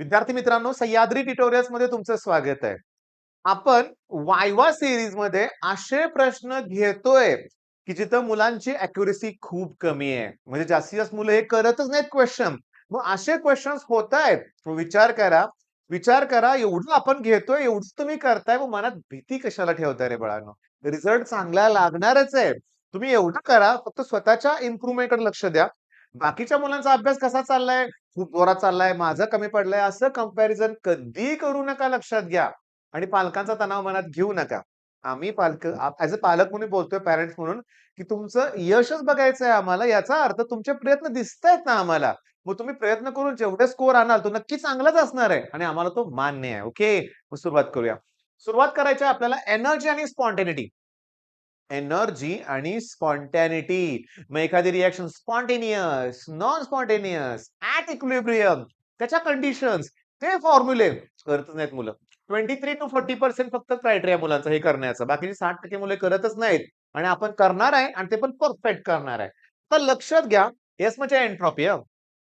विद्यार्थी मित्रांनो, सह्याद्री ट्युटोरियल्स मध्ये तुमचं स्वागत आहे. आपण वायवा सिरीज मध्ये असे प्रश्न घेतोय की जिथं मुलांची अॅक्युरेसी खूप कमी आहे. म्हणजे जास्तीत जास्त मुलं हे करतच नाहीत क्वेश्चन. मग असे क्वेश्चन्स होतायत. विचार करा एवढं आपण घेतोय, एवढंच तुम्ही करताय, मग मनात भीती कशाला ठेवताय रे बाळांनो? रिझल्ट चांगला लागणारच आहे. तुम्ही एवढं करा, फक्त स्वतःच्या इम्प्रुव्हमेंटकडे लक्ष द्या. बाकीच्या मुलांचा अभ्यास कसा चाललाय? खूप जोरात चाललाय, माझं कमी पडलंय, असं कंपॅरिझन कधी करू नका, लक्षात घ्या. आणि पालकांचा तणाव मनात घेऊ नका. आम्ही ॲज अ पालक म्हणून बोलतोय, पॅरेंट्स म्हणून, की तुमचं यशच बघायचंय आम्हाला. याचा अर्थ तुमचे प्रयत्न दिसतायत ना आम्हाला. मग तुम्ही प्रयत्न करून जेवढे स्कोर आणाल, तो नक्की चांगलाच असणार आहे आणि आम्हाला तो मान्य आहे. ओके, मग सुरुवात करूया. सुरुवात करायची आहे आपल्याला एनर्जी आणि स्पॉन्टेनिटी. एनर्जी आणि स्पॉन्टॅनिटी. मग एखादी reaction spontaneous, non spontaneous, at equilibrium, त्याच्या कंडिशन्स, ते फॉर्म्युले करतच नाहीत मुलं. 23 to 40% फक्त क्रायटेरिया मुलांचा हे करण्याचा. बाकीचे 60% मुले करतच नाहीत. आणि आपण करणार आहे आणि ते पण परफेक्ट करणार आहे. तर लक्षात घ्या, एस म्हणजे एंट्रोपी.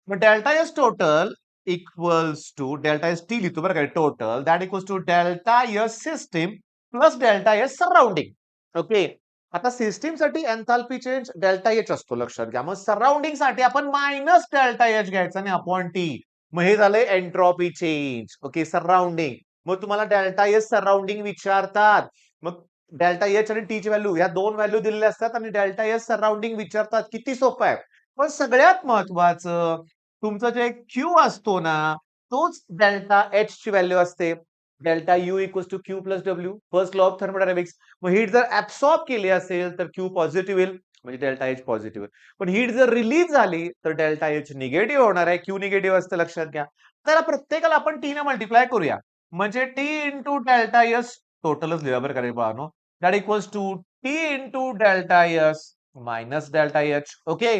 मग delta S total equals to delta S T लिहितो बरं का, total that equals to delta S system plus delta S surrounding. Okay, आता सिस्टीम साठी एन्थाल्पी चेंज डेल्टा एच असतो, लक्षात घ्या. मग सराउंडिंग साठी आपण मायनस डेल्टा एच घ्यायचा आणि अपॉन टी. मग हे झालंय एंट्रॉपी चेंज. Okay, surrounding. मग तुम्हाला डेल्टा एच सराउंडिंग विचारतात. मग डेल्टा एच आणि टी ची व्हॅल्यू, या दोन व्हॅल्यू दिलेल्या असतात आणि डेल्टा एच सराउंडिंग विचारतात. किती सोपं आहे. पण सगळ्यात महत्वाचं, तुमचं जे क्यू असतो ना, तोच डेल्टा एच ची व्हॅल्यू असते. Delta U equals to Q plus W, first law of thermodynamics. मग हीट जर ऍब्सॉर्ब केली असेल तर क्यू पॉझिटिव्ह येईल, म्हणजे डेल्टा एच पॉझिटिव्ह. पण हीट जर रिलीज झाली तर डेल्टा एच निगेटिव्ह होणार आहे. क्यू निगेटिव्ह असतं, लक्षात घ्या. त्याला प्रत्येकाला आपण टी ने मल्टिप्लाय करूया. म्हणजे टी इंटू डेल्टा एस टोटलच लिहा बरं का रे बाळांनो. That equals to T into delta S minus delta H. Okay,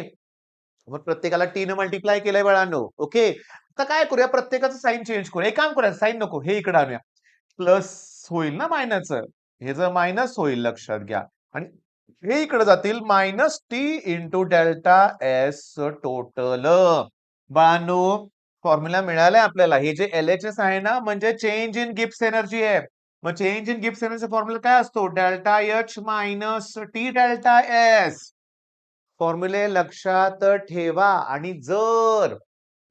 मग प्रत्येकाला टी ने मल्टिप्लाय केलंय बाळांनो. ओके, आता काय करूया, प्रत्येकाचं साईन चेंज करूया. एक काम करूया, साईन नको, हे इकडे आणूया. प्लस होईल ना मायनस, हे जर मायनस होईल, लक्षात घ्या. आणि हे इकडे जातील minus T into delta S total. बाळांनो, फॉर्म्युला मिळालाय आपल्याला. हे जे एल एच एस आहे ना, म्हणजे चेंज इन गिब्स एनर्जी आहे. मग change in Gibbs energy formula काय असतो? Delta H minus T delta S. फॉर्म्युले लक्षात ठेवा. आणि जर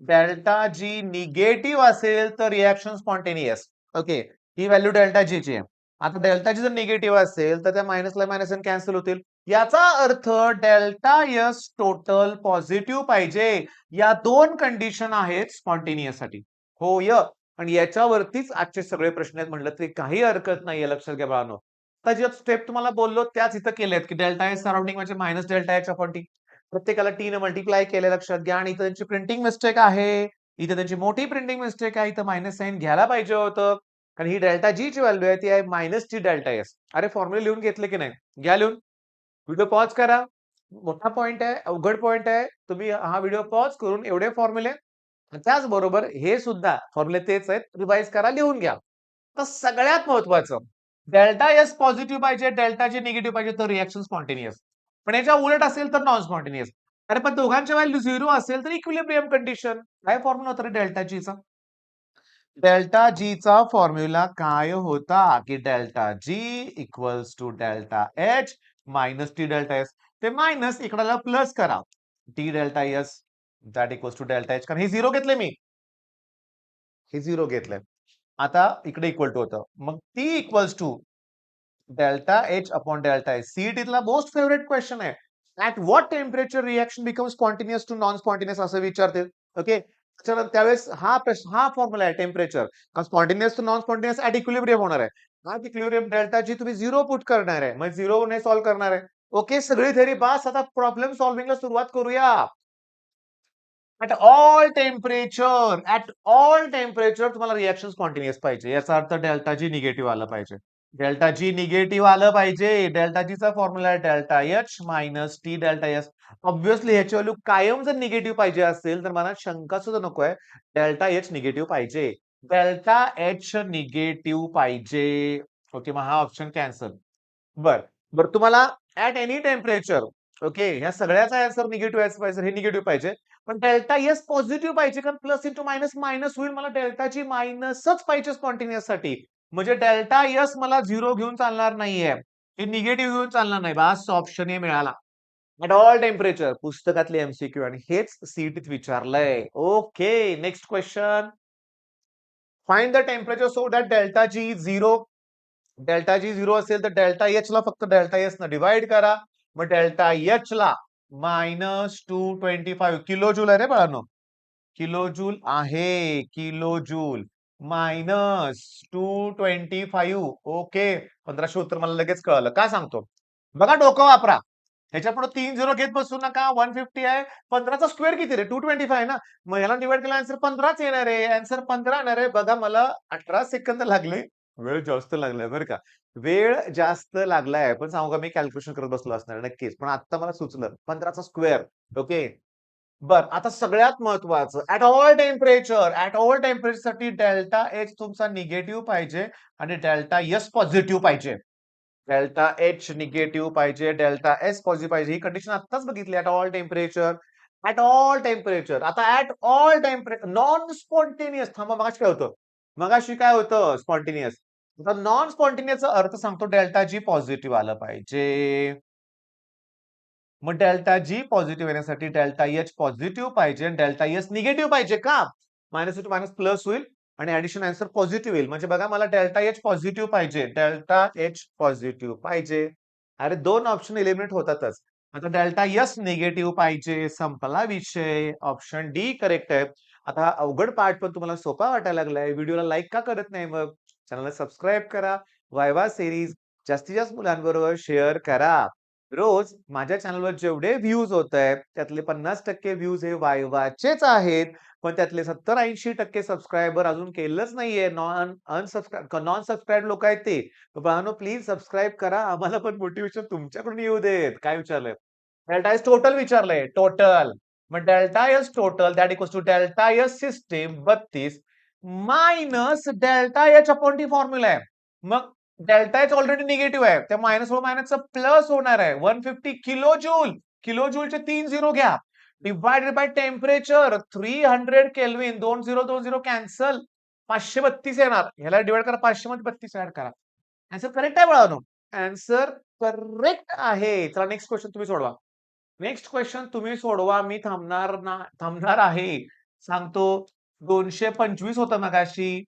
डेल्टा जी निगेटिव्ह असेल तर रिएक्शन स्पॉन्टेनियस. ओके, ही व्हॅल्यू डेल्टा जी ची आहे. आता डेल्टा जी जर निगेटिव्ह असेल तर त्या मायनसला मायनस कॅन्सल होतील. याचा अर्थ डेल्टा एस टोटल पॉझिटिव्ह पाहिजे. या दोन कंडिशन आहेत स्पॉन्टेनियस साठी. होय, आणि याच्यावरतीच आजचे सगळे प्रश्न आहेत, म्हटलं तरी काही हरकत नाहीये. लक्षात घ्या बाळांनो. आता ज्या स्टेप तुम्हाला बोललो त्याच इथं केल्यात, की डेल्टा एस सराउंडिंग म्हणजे minus delta H upon T. प्रत्येकाला टी ने मल्टिप्लाय केले, लक्षात घ्या. आणि इथं त्यांची प्रिंटिंग मिस्टेक आहे. इथे त्यांची मोठी प्रिंटिंग मिस्टेक आहे. इथं मायनस साईन घ्यायला पाहिजे होतं. कारण ही डेल्टा जी ची व्हॅल्यू आहे ती आहे मायनस टी डेल्टा एस. अरे फॉर्म्युले लिहून घेतले की नाही? घ्या लिहून. व्हिडिओ पॉज करा. मोठा पॉइंट आहे, अवघड पॉइंट आहे. तुम्ही हा व्हिडिओ पॉज करून एवढे फॉर्म्युले, त्याचबरोबर हे सुद्धा फॉर्म्युले तेच आहेत, रिवाइज करा, लिहून घ्या. तर सगळ्यात महत्वाचं, डेल्टा एस पॉझिटिव्ह पाहिजे, डेल्टा जी निगेटिव्ह पाहिजे, तर रिएक्शन स्पॉन्टेनियस. पण याच्या उलट असेल तर नॉन स्पॉन्टेनियस. अरे पण दोघांच्या व्हॅल्यू 0 असेल तर इक्विलिब्रियम कंडिशन. काय फॉर्म्युला होता रे डेल्टा जी चा? डेल्टा जी चा फॉर्म्युला काय होता, की delta G equals to delta H minus T delta S. ते मायनस इकडे प्लस करा, T delta S that equals to delta H. कारण हे 0 घेतले मी, हे 0 घेतलंय. आता इकडे इक्वल टू होतं. मग T equals to delta H upon delta S. सीईटीतला मोस्ट फेवरेट क्वेश्चन आहे. At what temperature reaction become spontaneous to non spontaneous, असं विचारते. ओके, त्यावेळेस हा प्रश्न, हा फॉर्म्युला आहे temperature. Spontaneous to non spontaneous at equilibrium होणार आहे. हा इक्विलिब्रियम डेल्टा जी तुम्ही 0 पुट करणार आहे, मग 0 ने सॉल्व्ह करणार आहे. ओके, सगळी थेरी बास. आता प्रॉब्लेम सॉल्व्हिंगला सुरुवात करूया. ऍट ऑल टेम्परेचर तुम्हाला रिएक्शन स्पॉन्टेनियस पाहिजे. याचा अर्थ डेल्टा जी निगेटिव्ह आलं पाहिजे. डेल्टा जी निगेटिव्ह आलं पाहिजे. डेल्टा जी चा फॉर्म्युला आहे delta H minus T delta S. Obviously ह्याची व्हॅल्यू कायम जर निगेटिव्ह पाहिजे असेल तर मला शंका सुद्धा नको आहे, डेल्टा एच निगेटिव्ह पाहिजे. डेल्टा एच निगेटिव्ह पाहिजे. ओके, मग हा ऑप्शन कॅन्सल. बर बर, तुम्हाला ऍट एनी टेम्परेचर ओके. ह्या सगळ्याचा आन्सर निगेटिव्ह यायला पाहिजे. हे निगेटिव्ह पाहिजे. पण डेल्टा एस पॉझिटिव्ह पाहिजे कारण प्लस इंटू मायनस मायनस होईल. मला डेल्टाची मायनसच पाहिजे स्पॉन्टेनियस साठी. म्हणजे डेल्टा एस मला 0 घेऊन चालणार नाहीये. हे निगेटिव्ह घेऊन चालणार नाही. बास ऑप्शन ए मिळाला. ॲट ऑल टेम्परेचर पुस्तकातले एमसीक्यू आणि हेच सीईटीत विचारलंय. Okay. Next question. Find the temperature so that delta G 0 delta G 0 असेल तर डेल्टा एच ला फक्त डेल्टा एस न डिवाइड करा. मग डेल्टा एच ला -225 किलो जूल आहे रे बाळांनो. किलो जूल आहे. Kilo joule -225. ओके. 1500 उत्तर मला लगेच कळलं. का सांगतो? बघा डोकं वापरा. ह्याच्यापुढे 3 0 घेत बसू नका. 150 आहे. 15चा स्क्वेअर किती रे? 225 ना. मग ह्याला डिवाइड केला आन्सर 15च येणार आहे. आन्सर 15 येणार आहे. बघा मला 18 सेकंद लागले. वेळ जास्त लागलाय बरं का. वेळ जास्त लागलाय. पण सांगू का मी कॅल्क्युलेशन करत बसलो असणार नक्कीच. पण आता मला सुचलं 15चा स्क्वेअर. ओके. बरं आता सगळ्यात महत्वाचं ॲट ऑल टेम्परेचरसाठी डेल्टा एच तुमचा निगेटिव्ह पाहिजे आणि डेल्टा एस पॉझिटिव्ह पाहिजे. डेल्टा एच निगेटिव्ह पाहिजे, डेल्टा एस पॉझिटिव्ह पाहिजे. ही कंडिशन आत्ताच बघितली at all temperature. At all temperature. आता at all temperature non spontaneous थांबा मगाशी काय होतं? मगाशी काय होतं स्पॉन्टेनियस. आता नॉन स्पॉन्टेनियसचा अर्थ सांगतो डेल्टा जी पॉझिटिव्ह आलं पाहिजे. मग डेल्टा जी पॉझिटिव्ह येण्यासाठी डेल्टा एच पॉझिटिव्ह पाहिजे आणि डेल्टा एस निगेटिव्ह पाहिजे का? मायनस टू मायनस प्लस होईल आणि ऍडिशन आन्सर पॉझिटिव्ह येईल. म्हणजे बघा मला डेल्टा एच पॉझिटिव्ह पाहिजे. डेल्टा एच पॉझिटिव्ह पाहिजे. अरे 2 ऑप्शन एलिमिनेट होतातच. आता डेल्टा एस निगेटिव्ह पाहिजे. संपला विषय. ऑप्शन डी करेक्ट आहे. आता अवघड पार्ट पण तुम्हाला सोपा वाटायला लागलाय. व्हिडिओला लाईक का करत नाही मग? चॅनलला सबस्क्राईब करा. वायवा सिरीज जास्तीत जास्त मुलांबरोबर शेअर करा. रोज माझ्या चॅनलवर जेवढे व्ह्यूज होत आहेत त्यातले 50% व्ह्यूज हे वायवाचेच आहेत. पण त्यातले 70-80% सबस्क्रायबर अजून केलंच नाहीये. नॉन सबस्क्राईब लोक आहेत ते. बाळांनो प्लीज सबस्क्राईब करा. आम्हाला पण मोटिवेशन तुमच्याकडून येऊ देत. काय विचारलंय? डेल्टा एस टोटल विचारलंय. टोटल. मग delta S total that equals to delta S system 32 minus delta H upon T formula आहे. मग डेल्टा एच ऑलरेडी निगेटिव्ह आहे. त्या मायनस व मायनसचा प्लस होणार आहे. 150 किलो जूल. किलो जूलचे 3 झिरो घ्या. Divided by temperature 300 kelvin. 2020 cancel. 532 येणार. ह्याला डिवाइड करा 500 मध्ये 32 ऍड करा. आन्सर करेक्ट आहे बाळांनो. आन्सर करेक्ट आहे. चला नेक्स्ट क्वेश्चन तुम्ही सोडवा. नेक्स्ट क्वेश्चन तुम्ही सोडवा. मी थांबणार आहे. सांगतो 225 होतं मगाशी.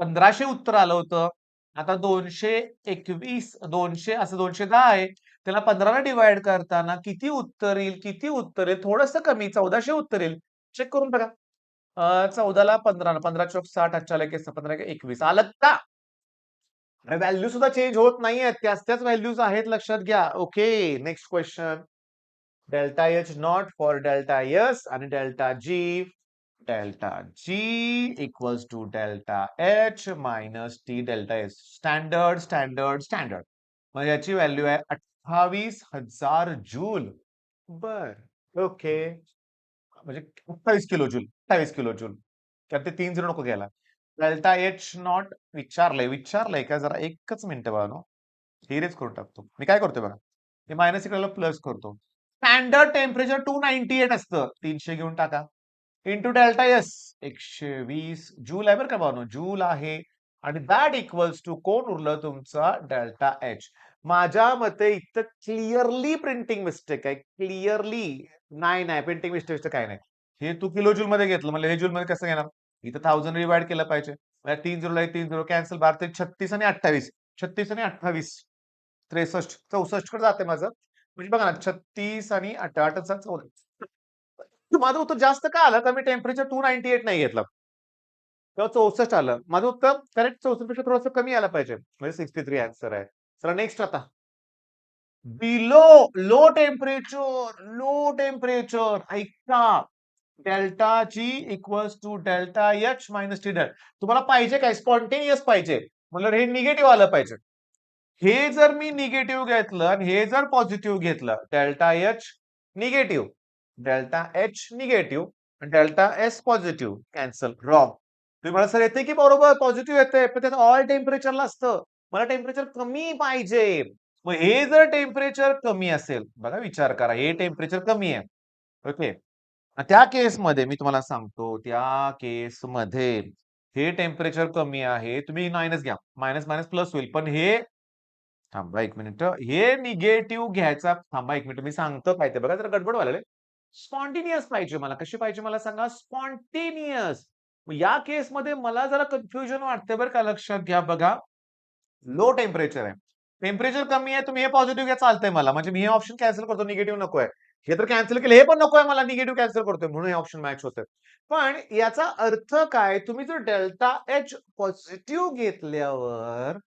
1500 उत्तर आलं होतं. आता 221 200 असं 210 आहे. त्याला 15 ने डिव्हाईड करताना किती उत्तर येईल? किती उत्तर येईल? थोडंसं कमी 1400 उत्तर येईल. चेक करून बघा. 14 ला 15 15 चोक 60 8 ला 15 21 आलं का? व्हॅल्यू सुद्धा चेंज होत नाहीये. त्याच व्हॅल्यूज आहेत लक्षात घ्या. Okay. Next question. Delta H naught for delta S आणि delta G. Delta G equals to delta H minus T delta S. Standard standard standard. मग याची व्हॅल्यू आहे 28,000 जूल. बर. ओके. म्हणजे 28 किलो जूल. 28 kilo joule. तर ते 3 0 नको घ्यायला. डेल्टा एच नॉट विचारलंय का जरा एकच मिनिट बाळांनो. हिरेच करून टाकतो. मी काय करतोय बघा. हे मायनस इकडे प्लस करतो. स्टँडर्ड टेम्परेचर 298 असतं. 300 घेऊन टाका. इंटू डेल्टा एस 120 जूल आहे बरं का भावनो. जूल आहे आणि दॅट इक्वल्स टू कोण उरलं तुमचा डेल्टा एच. माझ्या मते इथं क्लिअरली प्रिंटिंग मिस्टेक आहे. क्लिअरली नाही प्रिंटिंग मिस्टेक काय नाही. हे तू किलो जूल मध्ये घेतलं म्हणजे हे जूल मध्ये कसं घेणार? इथं 1000 डिवाइड केलं पाहिजे. 3 0 3 0 कॅन्सल 12 36 आणि 28. 36 आणि 28 63 64 कडे जाते माझं. म्हणजे बघा ना 36 आणि 8 माझं उत्तर जास्त का आलं? तर मी टेम्परेचर 298 नाही घेतलं. तेव्हा 64 आलं. माझं उत्तर करेक्ट 64 पेक्षा थोडंसं कमी आलं पाहिजे. म्हणजे 63 आन्सर आहे. चला नेक्स्ट आता. लो टेम्परेचर ऐका. Delta G equals to delta H minus T delta. तुम्हाला पाहिजे काय? स्पॉन्टेनियस पाहिजे. म्हणलं हे निगेटिव्ह आलं पाहिजे. हे जर मी निगेटिव्ह घेतलं आणि हे जर पॉझिटिव्ह घेतलं, delta H negative, delta H negative आणि delta S positive cancel wrong. तुम्ही मला सर येते की बरोबर पॉझिटिव्ह येते पण त्यात ऑल टेम्परेचरला असतं. मला टेम्परेचर कमी पाहिजे. मग हे जर टेम्परेचर कमी असेल, बघा विचार करा, हे टेम्परेचर कमी आहे. ओके. त्या केसमध्ये मी तुम्हाला सांगतो, त्या केसमध्ये हे टेम्परेचर कमी आहे. तुम्ही मायनस घ्या. मायनस, मायनस प्लस होईल. पण हे थांबा 1 मिनिट. हे निगेटिव्ह घ्यायचा थांबा 1 मिनिट मी सांगतो काय ते बघा जरा गडबड व्हायला लागली. स्पॉन्टेनियस पाहिजे मला. कशी पाहिजे मला सांगा? स्पॉन्टेनियस. या केसमध्ये मला जरा कन्फ्युजन वाटतंय बरं का. लक्षात घ्या बघा. लो टेम्परेचर आहे. टेम्परेचर कमी आहे. तुम्ही हे पॉझिटिव्ह घ्या चालतंय मला. म्हणजे मी हे ऑप्शन कॅन्सल करतो. निगेटिव्ह नकोय. हे तर कॅन्सल केलं. हे पण नकोय मला. निगेटिव्ह कॅन्सल करतोय. म्हणून हे ऑप्शन मॅच होतंय. पण याचा अर्थ काय? तुम्ही जर डेल्टा एच पॉझिटिव्ह घेतल्यावर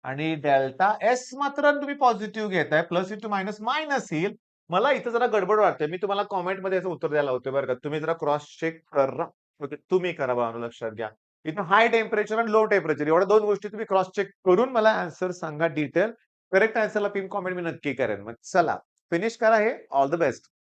आणि डेल्टा एस मात्र तुम्ही पॉझिटिव्ह घेताय. प्लस इंटू मायनस मायनस येईल. मला इथं जरा गडबड वाटते. मी तुम्हाला कॉमेंटमध्ये याचं उत्तर द्यायला लावतोय बरं का. तुम्ही जरा क्रॉस चेक करा. ओके. तुम्ही करा बाबांनो लक्षात घ्या. इथं हाय टेम्परेचर आणि लो टेम्परेचर एवढ्या 2 गोष्टी तुम्ही क्रॉस चेक करून मला आन्सर सांगा डिटेल. करेक्ट आन्सरला पिन कॉमेंट मी नक्की करेन. मग चला फिनिश करा हे. All the best.